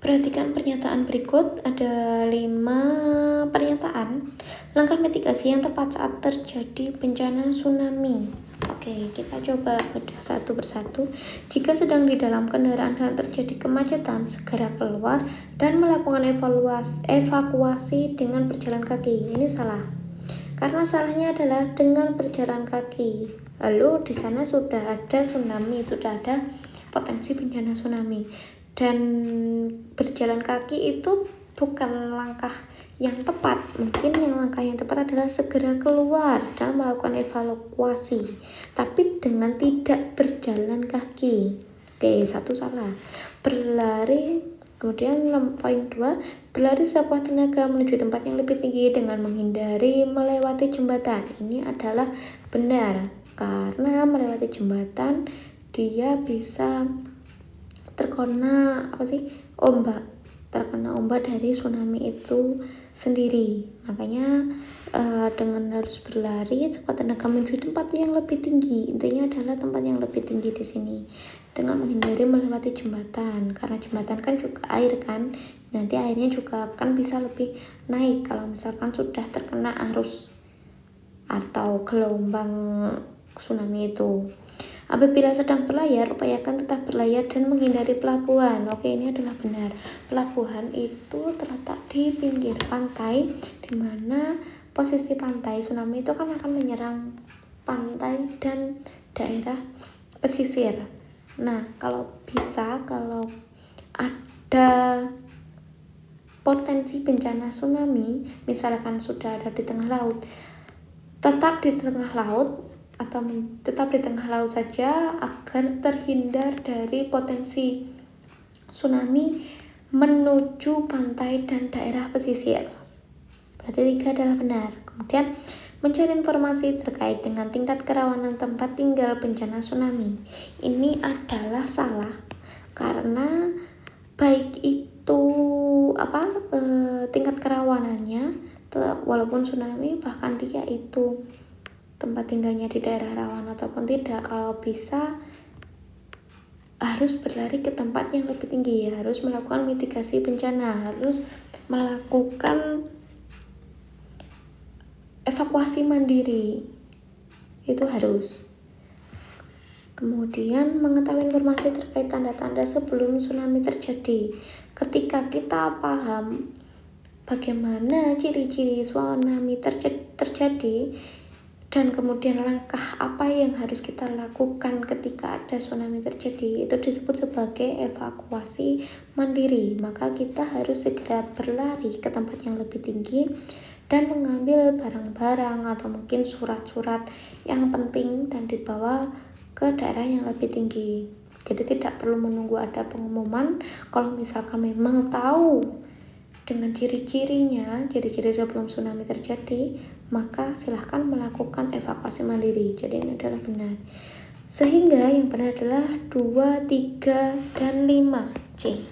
Perhatikan pernyataan berikut, ada 5 pernyataan. Langkah mitigasi yang tepat saat terjadi bencana tsunami. Oke, kita coba bedah satu persatu. Jika sedang di dalam kendaraan dan terjadi kemacetan, segera keluar dan melakukan evakuasi dengan berjalan kaki. Ini salah. Karena salahnya adalah dengan berjalan kaki. Lalu di sana sudah ada tsunami, sudah ada potensi bencana tsunami. Dan berjalan kaki itu bukan langkah yang tepat. Mungkin yang langkah yang tepat adalah segera keluar dan melakukan evakuasi, tapi dengan tidak berjalan kaki. Oke, satu salah. Berlari, kemudian poin 2, berlari sekuat tenaga menuju tempat yang lebih tinggi dengan menghindari melewati jembatan. Ini adalah benar, karena melewati jembatan dia bisa terkena ombak dari tsunami itu sendiri. Makanya dengan harus berlari sekuat tenaga menuju tempat yang lebih tinggi. Intinya adalah tempat yang lebih tinggi di sini, dengan menghindari melewati jembatan, karena jembatan kan juga air kan, nanti airnya juga akan bisa lebih naik kalau misalkan sudah terkena arus atau gelombang tsunami itu. Apabila sedang berlayar, upayakan tetap berlayar dan menghindari pelabuhan. Oke, ini adalah benar. Pelabuhan itu terletak di pinggir pantai, di mana posisi pantai tsunami itu kan akan menyerang pantai dan daerah pesisir. Nah, kalau ada potensi bencana tsunami, misalkan sudah ada di tengah laut, tetap di tengah laut saja agar terhindar dari potensi tsunami menuju pantai dan daerah pesisir. Berarti 3 adalah benar. Kemudian mencari informasi terkait dengan tingkat kerawanan tempat tinggal bencana tsunami. Ini adalah salah, karena baik itu tingkat kerawanannya, walaupun tsunami, bahkan dia itu tempat tinggalnya di daerah rawan ataupun tidak, kalau bisa harus berlari ke tempat yang lebih tinggi, harus melakukan mitigasi bencana, harus melakukan evakuasi mandiri, itu harus. Kemudian mengetahui informasi terkait tanda-tanda sebelum tsunami terjadi. Ketika kita paham bagaimana ciri-ciri tsunami terjadi, dan kemudian langkah apa yang harus kita lakukan ketika ada tsunami terjadi, itu disebut sebagai evakuasi mandiri. Maka kita harus segera berlari ke tempat yang lebih tinggi dan mengambil barang-barang atau mungkin surat-surat yang penting dan dibawa ke daerah yang lebih tinggi. Jadi tidak perlu menunggu ada pengumuman. Kalau misalkan memang tahu dengan ciri-ciri sebelum tsunami terjadi, maka silahkan melakukan evakuasi mandiri. Jadi ini adalah benar. Sehingga yang benar adalah 2, 3, dan 5 C.